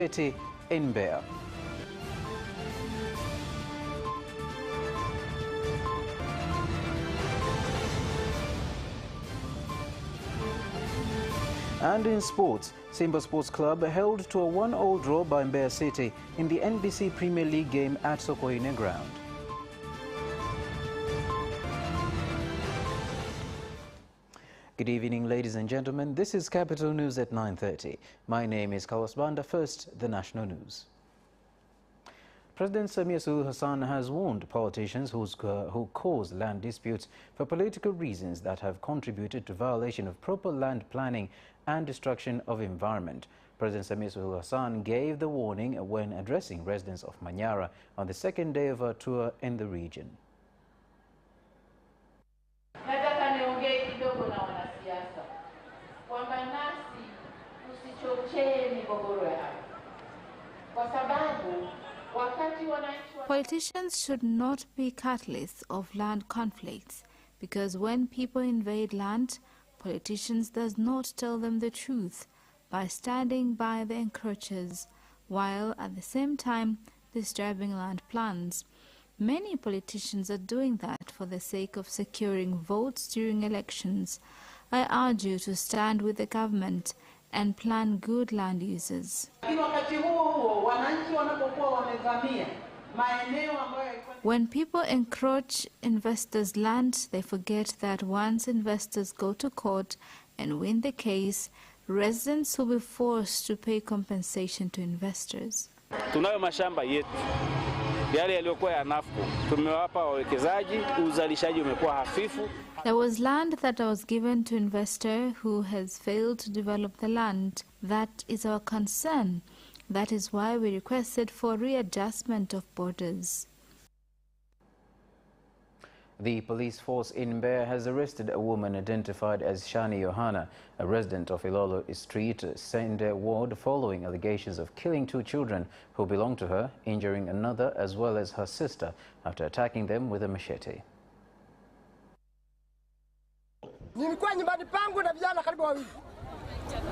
city in Mbeya. And in sports, Simba Sports Club held to a 1-1 draw by Mbeya City in the NBC Premier League game at Sokoine ground. Good evening, ladies and gentlemen. This is Capital News at 9:30. My name is Carlos Banda. First, the national news. President Samia Suluhu Hassan has warned politicians who cause land disputes for political reasons that have contributed to violation of proper land planning and destruction of environment. President Samia Suluhu Hassan gave the warning when addressing residents of Manyara on the second day of her tour in the region. Nataka niongee kidogo na wanasiasa kwamba nasi tusichochee migogoro ya hapa, kwa sababu wakati wananchi politicians should not be catalysts of land conflicts, because when people invade land, politicians does not tell them the truth by standing by the encroachers, while at the same time disturbing land plans. Many politicians are doing that for the sake of securing votes during elections. I urge you to stand with the government and plan good land uses. When people encroach investors' land, they forget that once investors go to court and win the case, residents will be forced to pay compensation to investors. Tunayo mashamba yetu yale yaliyokuwa ya nafco, tumewapa wawekezaji, uzalishaji umekuwa hafifu. There was land that was given to investor who has failed to develop the land. That is our concern. That is why we requested for readjustment of borders. The police force in Mbeya has arrested a woman identified as Shani Yohana, a resident of Ilolo Street, Sende Ward, following allegations of killing 2 children who belong to her, injuring another as well as her sister after attacking them with a machete. Nilikuwa nyumbani pangu na vijana karibu wawili.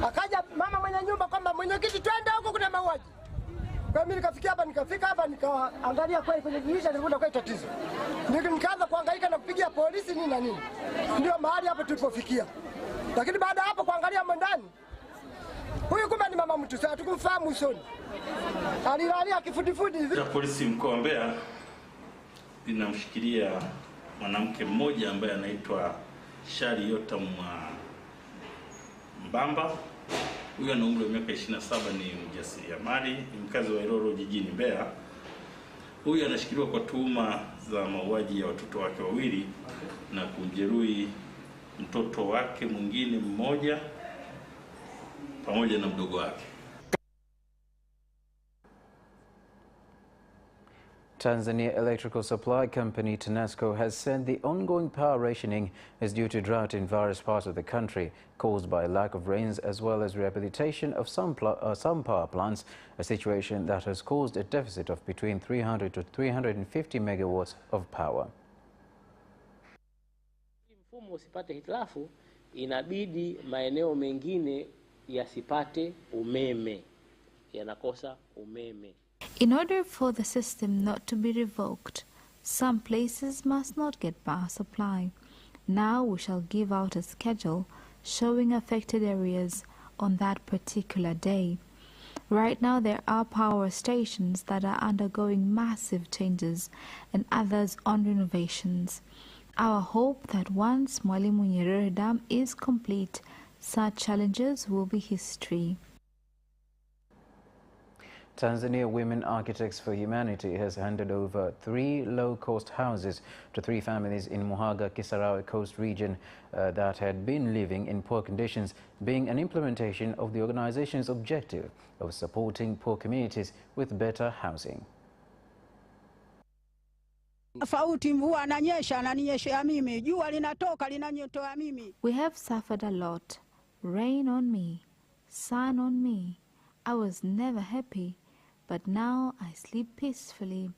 Akaja mama mwenye nyumba kwamba mwenyekiti twende huko kuna mauaji. Kwa mimi nikafika hapa nikaangalia kweli kwenye dirisha nilikuta kwa tatizo. Nikaanza kuhangaika na kupigia polisi nini na nini. Ndio mahali hapo tulipofikia. Lakini baada hapo kuangalia ndani, huyu kumbe ni mama mtu, sasa tukumfahamu usoni. Alilalia kifudifudi hivi. Polisi mkoa wa Mbeya linamshikilia mwanamke mmoja ambaye anaitwa Shari Yota Mbamba. Huyu ana umri wa miaka 27, ni mjasiriamali, ni mkazi wa Ilolo jijini Mbeya. Huyu anashikiliwa kwa tuhuma za mauaji ya watoto wake wawili na kumjeruhi mtoto wake mwingine mmoja pamoja na mdogo wake. Tanzania Electrical Supply Company TANESCO has said the ongoing power rationing is due to drought in various parts of the country, caused by lack of rains as well as rehabilitation of some power plants, a situation that has caused a deficit of between 300 to 350 megawatts of power. Mfumo usipate hitilafu, inabidi maeneo mengine yasipate umeme, yanakosa umeme. In order for the system not to be revoked, some places must not get power supply. Now we shall give out a schedule showing affected areas on that particular day. Right now there are power stations that are undergoing massive changes and others on renovations. Our hope that once Mwalimu Nyerere Dam is complete, such challenges will be history. Tanzania Women Architects for Humanity has handed over 3 low-cost houses to 3 families in Muhaga, Kisarawe Coast region that had been living in poor conditions, being an implementation of the organization's objective of supporting poor communities with better housing. We have suffered a lot. Rain on me, sun on me. I was never happy. But now I sleep peacefully.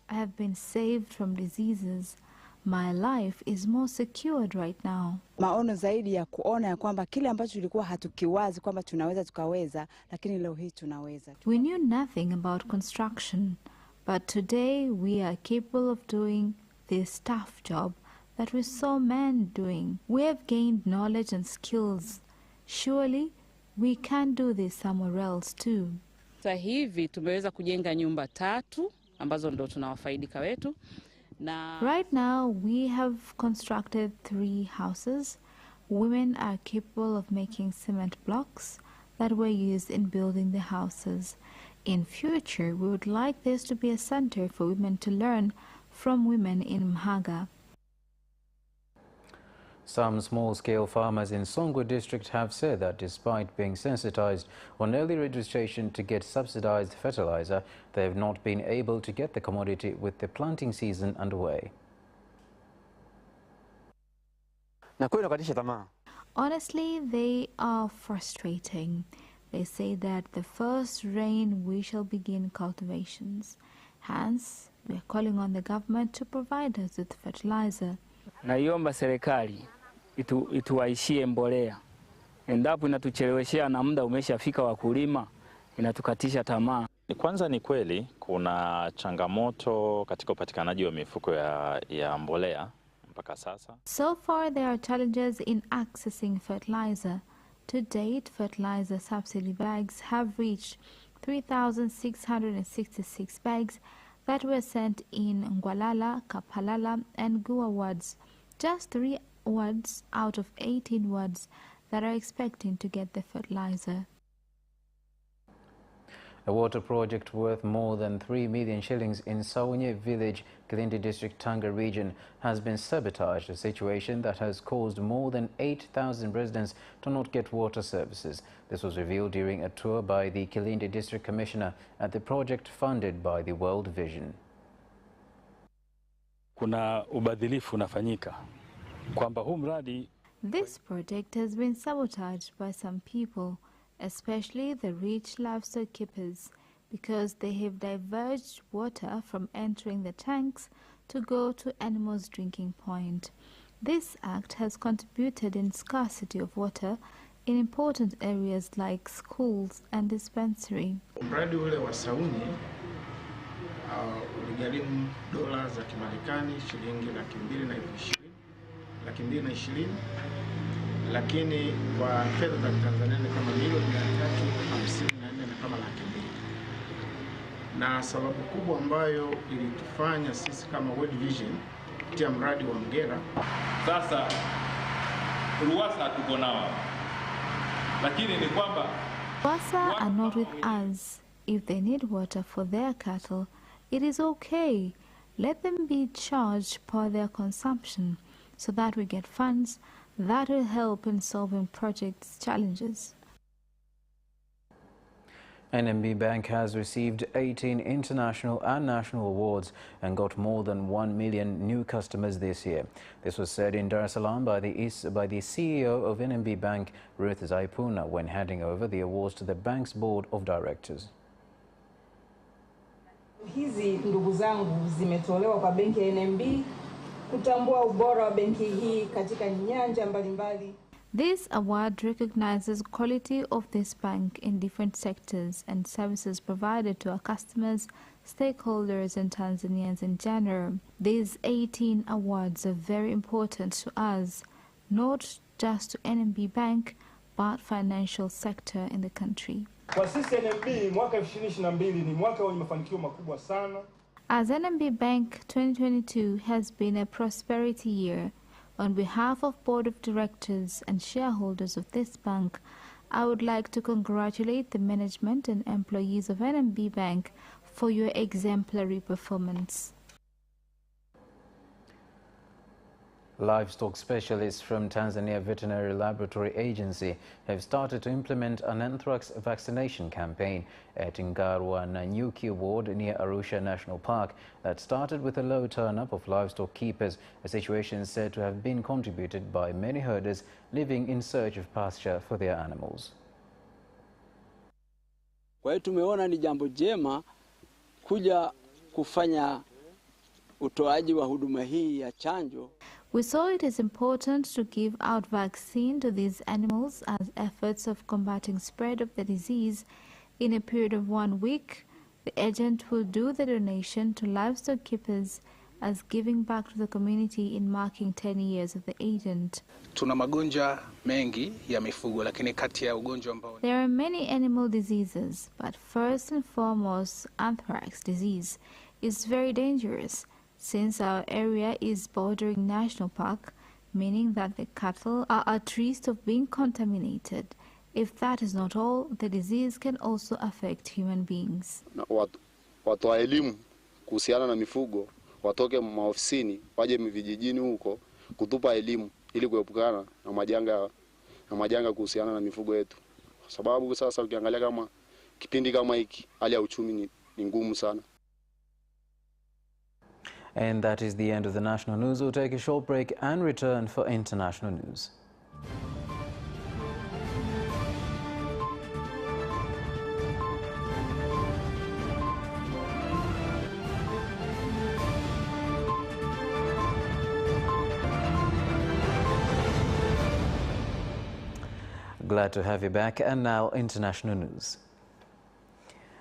I have been saved from diseases. My life is more secured right now. Maono zaidi ya kuona ya kwamba kile ambacho tulikuwa hatukiwazi kwamba tunaweza tukaweza, lakini leo hii tunaweza. We knew nothing about construction, but today we are capable of doing this tough job that we saw men doing. We have gained knowledge and skills. Surely we can do this somewhere else too. Sasa hivi tumeweza kujenga nyumba 3 ambazo ndo tunawafaidika wetu. Right now we have constructed 3 houses. Women are capable of making cement blocks that were used in building the houses. In future, we would like this to be a center for women to learn from women in Mhaga. Some small-scale farmers in Songwe district have said that despite being sensitized on early registration to get subsidized fertilizer, they have not been able to get the commodity with the planting season underway. Honestly, they are frustrating. They say that the first rain we shall begin cultivations. Hence, we are calling on the government to provide us with fertilizer. Naiomba serikali ituwaishie mbolea. Endapo inatucheleweshea na muda umeshafika wa kulima, inatukatisha tamaa. Kwanza ni kweli kuna changamoto katika upatikanaji wa mifuko ya mbolea mpaka sasa. So far there are challenges in accessing fertilizer. To date, fertilizer subsidy bags have reached 3,666 bags that were sent in Ngwalala, Kapalala and Gua wards. Just 3 wards out of 18 wards that are expecting to get the fertilizer. A water project worth more than 3 million shillings in Saunye village, Kilindi district, Tanga region has been sabotaged, a situation that has caused more than 8,000 residents to not get water services. This was revealed during a tour by the Kilindi district commissioner at the project funded by the World Vision. Kuna ubadhilifu unafanyika kwamba huu mradi. This project has been sabotaged by some people, especially the rich livestock keepers, because they have diverged water from entering the tanks to go to animals' drinking point. This act has contributed in scarcity of water in important areas like schools and dispensary. Mradi ule wa Saunye uligharimu dola za Kimarekani shilingi 220,000, lakini kwa fedha za Tanzania ni kama milioni 354 na kama laki mbili. Na sababu kubwa ambayo ilitufanya sisi kama World Vision kupitia mradi wa Mgera, sasa ruwasa tuko nao, lakini ni kwamba Ruwasa are not with us. If they need water for their cattle, it is okay. Let them be charged per their consumption so that we get funds that will help in solving projects' challenges. NMB Bank has received 18 international and national awards and got more than 1 million new customers this year. This was said in Dar es Salaam by the CEO of NMB Bank, Ruth Zaipuna, when handing over the awards to the bank's board of directors. Hizi ndugu zangu zimetolewa kwa benki ya NMB kutambua ubora wa benki hii katika nyanja mbalimbali. This award recognizes quality of this bank in different sectors and services provided to our customers, stakeholders and Tanzanians in general. These 18 awards are very important to us, not just to NMB Bank, but financial sector in the country. Kwa sisi NMB mwaka 2022 ni mwaka wenye mafanikio makubwa sana. As NMB Bank, 2022 has been a prosperity year. On behalf of Board of Directors and shareholders of this bank, I would like to congratulate the management and employees of NMB Bank for your exemplary performance. Livestock specialists from Tanzania Veterinary Laboratory Agency have started to implement an anthrax vaccination campaign at Ngarwa Nanyuki ward near Arusha National Park that started with a low turn-up of livestock keepers, a situation said to have been contributed by many herders living in search of pasture for their animals. Kwa hiyo tumeona ni jambo jema kuja kufanya utoaji wa huduma hii ya chanjo. We saw it as important to give out vaccine to these animals as efforts of combating spread of the disease. In a period of 1 week, the agent will do the donation to livestock keepers as giving back to the community in marking 10 years of the agent. Tuna magonjwa mengi ya mifugo, lakini kati ya ugonjwa ambao There are many animal diseases, but first and foremost, anthrax disease is very dangerous since our area is bordering national park, meaning that the cattle are at risk of being contaminated. If that is not all, the disease can also affect human beings. Watu wa elimu kuhusiana na mifugo watoke maofisini waje vijijini huko kutupa elimu ili kuepukana na majanga kuhusiana na mifugo yetu. Sababu sasa ukiangalia kama kipindi kama hiki hali ya uchumi ni ngumu sana. And that is the end of the national news. We'll take a short break and return for international news. Glad to have you back, and now international news.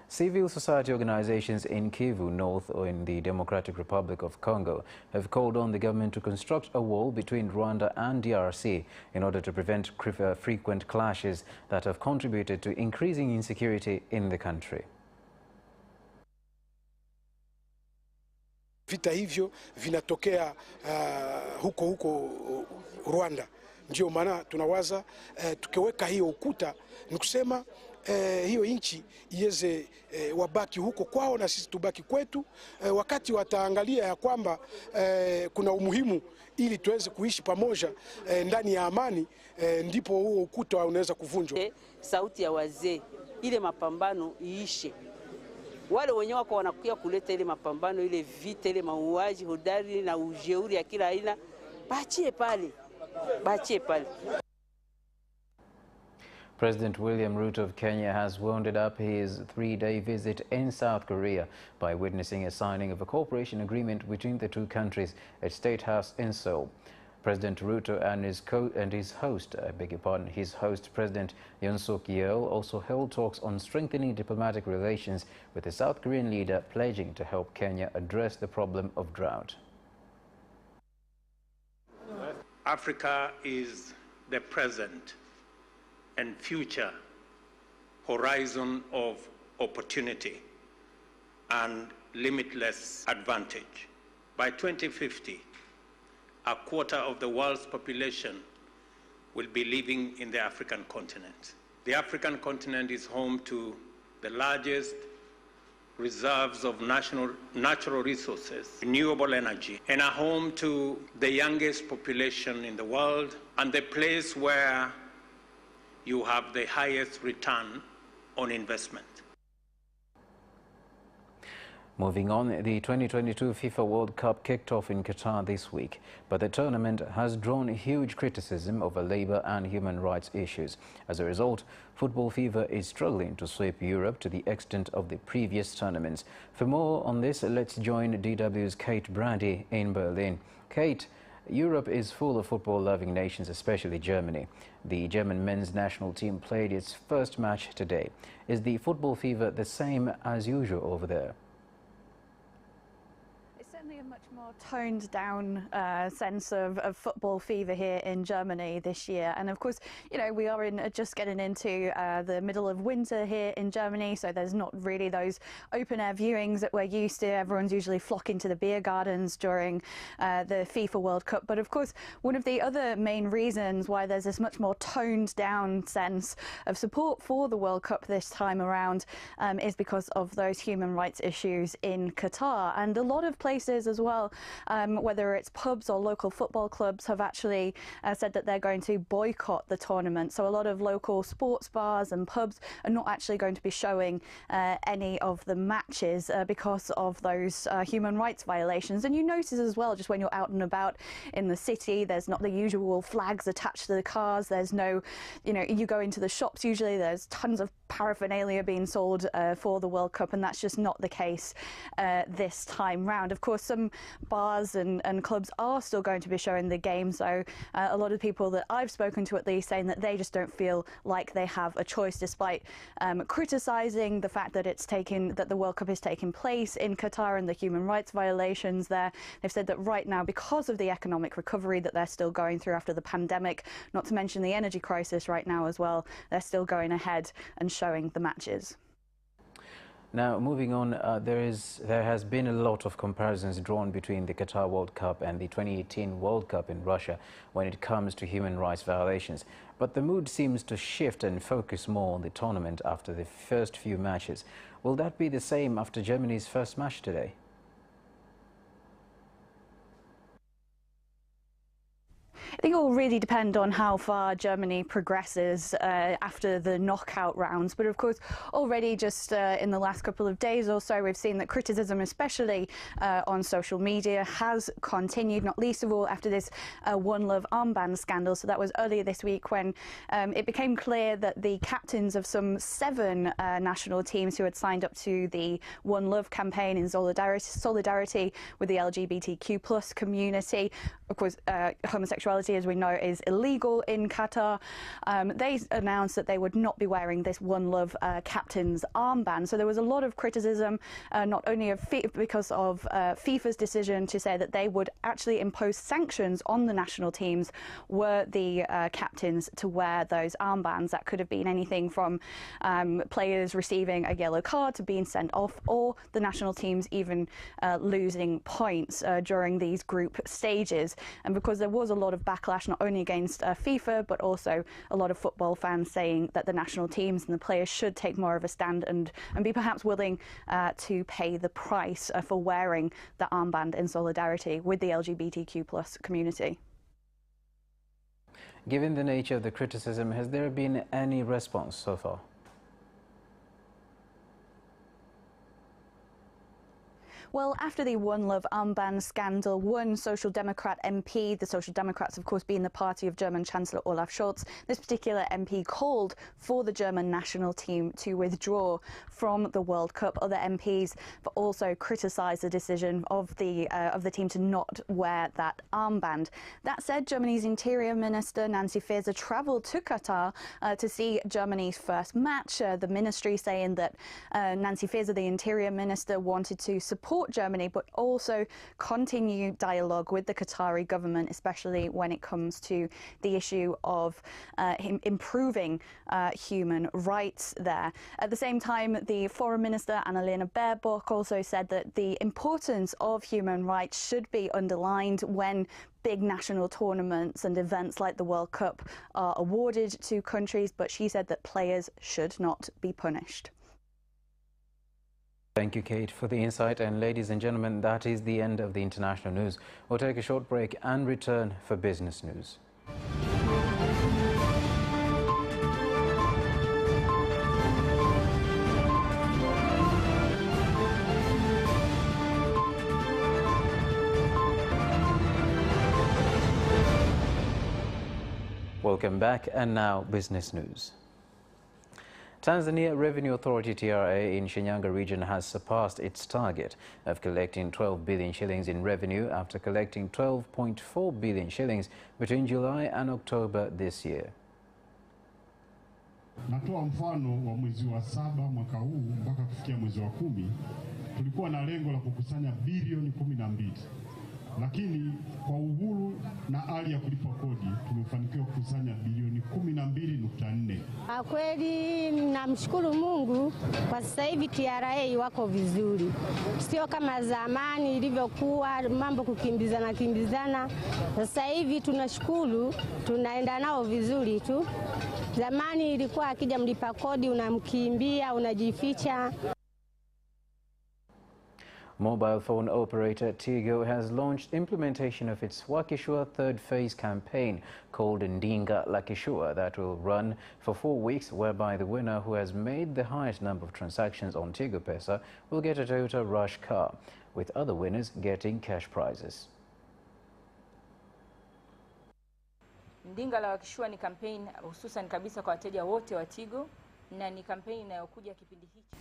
Civil society organizations in Kivu North or in the Democratic Republic of Congo have called on the government to construct a wall between Rwanda and DRC in order to prevent frequent clashes that have contributed to increasing insecurity in the country. Vita hivyo vinatokea huko Rwanda. Ndio maana tunawaza tukiweka hiyo ukuta ni kusema hiyo nchi iweze wabaki huko kwao na sisi tubaki kwetu, wakati wataangalia ya kwamba kuna umuhimu ili tuweze kuishi pamoja ndani ya amani, ndipo huo ukuta unaweza kuvunjwa. Sauti ya wazee, ile mapambano iishe. Wale wenyewe wako wanakuja kuleta ile mapambano, ile vita, ile mauaji hodari na ujeuri ya kila aina, bachie pale. President William Ruto of Kenya has wound up his 3-day visit in South Korea by witnessing a signing of a cooperation agreement between the two countries at State House in Seoul. President Ruto and his host, President Yoon Suk Yeol, also held talks on strengthening diplomatic relations with the South Korean leader, pledging to help Kenya address the problem of drought. Africa is the present and future horizon of opportunity and limitless advantage. By 2050, a quarter of the world's population will be living in the African continent. The African continent is home to the largest reserves of natural resources, renewable energy, and a home to the youngest population in the world, and the place where you have the highest return on investment. Moving on, the 2022 FIFA World Cup kicked off in Qatar this week, but the tournament has drawn huge criticism over labor and human rights issues. As a result, football fever is struggling to sweep Europe to the extent of the previous tournaments. For more on this, let's join DW's Kate Brady in Berlin. Kate, Europe is full of football-loving nations, especially Germany. The German men's national team played its first match today. Is the football fever the same as usual over there? Certainly a much more toned down sense of football fever here in Germany this year. And of course, you know, we are just getting into the middle of winter here in Germany, so there's not really those open air viewings that we're used to. Everyone's usually flocking to the beer gardens during the FIFA World Cup. But of course, one of the other main reasons why there's this much more toned down sense of support for the World Cup this time around is because of those human rights issues in Qatar. And a lot of places as well, whether it's pubs or local football clubs, have actually said that they're going to boycott the tournament. So a lot of local sports bars and pubs are not actually going to be showing any of the matches because of those human rights violations. And you notice as well, just when you're out and about in the city, there's not the usual flags attached to the cars. There's no, you know, you go into the shops, usually there's tons of paraphernalia being sold for the World Cup, and that's just not the case this time round. Of course, some bars and clubs are still going to be showing the game, so a lot of people that I've spoken to at least saying that they just don't feel like they have a choice, despite criticising the fact that the World Cup is taking place in Qatar and the human rights violations there. They've said that right now, because of the economic recovery that they're still going through after the pandemic, not to mention the energy crisis right now as well, they're still going ahead and showing the matches. Now, moving on, there has been a lot of comparisons drawn between the Qatar World Cup and the 2018 World Cup in Russia when it comes to human rights violations. But the mood seems to shift and focus more on the tournament after the first few matches. Will that be the same after Germany's first match today? I think it will really depend on how far Germany progresses after the knockout rounds. But of course, already just in the last couple of days or so, we've seen that criticism, especially on social media, has continued, not least of all after this One Love armband scandal. So that was earlier this week when it became clear that the captains of some 7 national teams who had signed up to the One Love campaign in solidarity with the LGBTQ+ community. Of course, homosexuality, as we know, is illegal in Qatar. They announced that they would not be wearing this One Love captain's armband. So there was a lot of criticism, not only because of FIFA's decision to say that they would actually impose sanctions on the national teams were the captains to wear those armbands. That could have been anything from players receiving a yellow card to being sent off, or the national teams even losing points during these group stages. And because there was a lot of backlash not only against FIFA, but also a lot of football fans saying that the national teams and the players should take more of a stand and be perhaps willing to pay the price for wearing the armband in solidarity with the LGBTQ+ community. Given the nature of the criticism, has there been any response so far? Well, after the One Love armband scandal, one Social Democrat MP, the Social Democrats, of course, being the party of German Chancellor Olaf Scholz, this particular MP called for the German national team to withdraw from the World Cup. Other MPs have also criticised the decision of the team to not wear that armband. That said, Germany's Interior Minister Nancy Faeser travelled to Qatar to see Germany's first match. The ministry saying that Nancy Faeser, the Interior Minister, wanted to support Germany, but also continue dialogue with the Qatari government, especially when it comes to the issue of improving human rights there. At the same time, the Foreign Minister Annalena Baerbock also said that the importance of human rights should be underlined when big national tournaments and events like the World Cup are awarded to countries, but she said that players should not be punished. Thank you, Kate, for the insight. And ladies and gentlemen, that is the end of the international news. We'll take a short break and return for business news. Welcome back, and now business news. Tanzania Revenue Authority TRA in Shinyanga region has surpassed its target of collecting 12 billion shillings in revenue after collecting 12.4 billion shillings between July and October this year. Natoa mfano wa mwezi wa 7 mwaka huu mpaka kufikia mwezi wa 10 tulikuwa na lengo la kukusanya bilioni 12. Lakini kwa uhuru na hali ya kulipa kodi tumefanikiwa kukusanya bilioni 12.4. Kweli namshukuru Mungu kwa sasa hivi TRA wako vizuri. Sio kama zamani ilivyokuwa mambo kukimbizana. Sasa hivi tunashukuru, tunaenda nao vizuri tu. Zamani ilikuwa akija mlipa kodi unamkimbia, unajificha. Mobile phone operator Tigo has launched implementation of its Wakishua third phase campaign called Ndinga Lakishua that will run for 4 weeks, whereby the winner who has made the highest number of transactions on Tigo Pesa will get a Toyota Rush car, with other winners getting cash prizes. Ndinga la Wakishua ni campaign hususan kabisa kwa wateja wote wa Tigo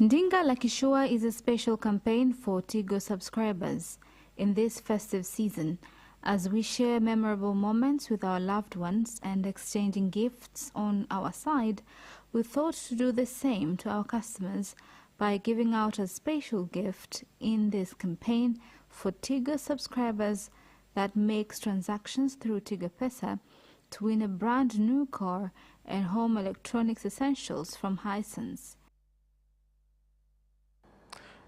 Ndinga la Kishua is a special campaign for Tigo subscribers in this festive season, as we share memorable moments with our loved ones and exchanging gifts on our side. We thought to do the same to our customers by giving out a special gift in this campaign for Tigo subscribers that makes transactions through Tigo Pesa to win a brand new car and home electronics essentials from Hisense.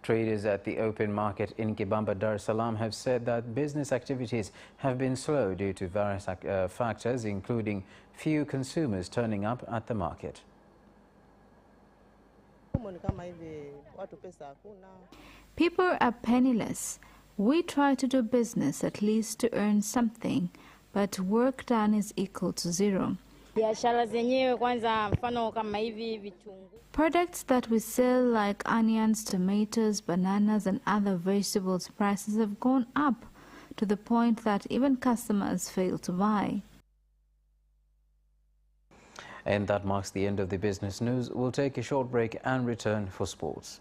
Traders at the open market in Kibamba, Dar es Salaam have said that business activities have been slow due to various factors, including few consumers turning up at the market. People are penniless. We try to do business at least to earn something, but work done is equal to zero. Products that we sell like onions, tomatoes, bananas and other vegetables prices have gone up to the point that even customers fail to buy. And that marks the end of the business news. We'll take a short break and return for sports.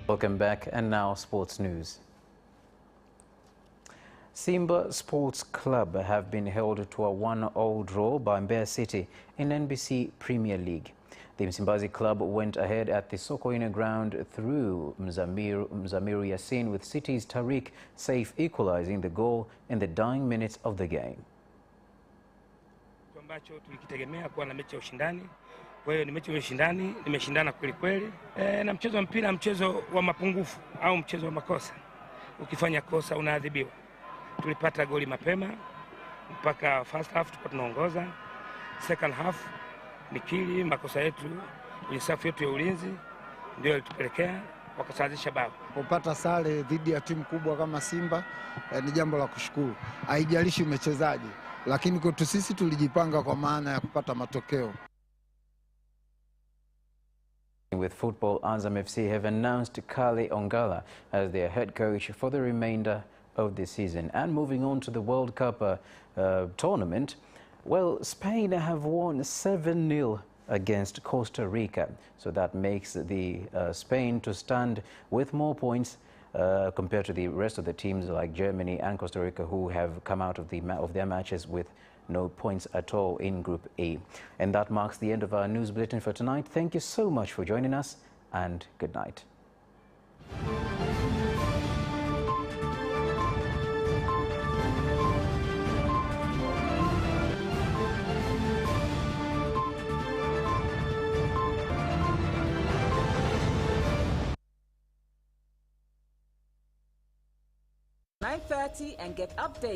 Welcome back, and now sports news. Simba Sports Club have been held to a 1-1 draw by Mbeya City in NBC Premier League. The Msimbazi club went ahead at the Sokoine ground through Mzamiru Yassin, with City's Tariq Saif equalizing the goal in the dying minutes of the game. Ambacho tulikitegemea kuwa na mechi ya ushindani. Kwa hiyo ni mechi ya ushindani, nimeshindana kweli kweli. Na mchezo wa mpira mchezo wa mapungufu au mchezo wa makosa. Ukifanya kosa unaadhibiwa. Tulipata goli mapema mpaka first half tulikuwa tunaongoza. Second half nikili makosa yetu, safu yetu ya ulinzi ndio ilitupelekea wakasawazisha bao. Kupata sare dhidi ya timu kubwa kama Simba ni jambo la kushukuru. Haijalishi umechezaje, lakini kwetu sisi tulijipanga kwa maana ya kupata matokeo. With football, Azam FC have announced Kale Ongala as their head coach for the remainder of the season. And moving on to the World Cup tournament, well, Spain have won 7-0 against Costa Rica. So that makes the Spain to stand with more points compared to the rest of the teams like Germany and Costa Rica, who have come out of their matches with no points at all in Group A. And that marks the end of our news bulletin for tonight. Thank you so much for joining us, and good night. .9:30 and get updates.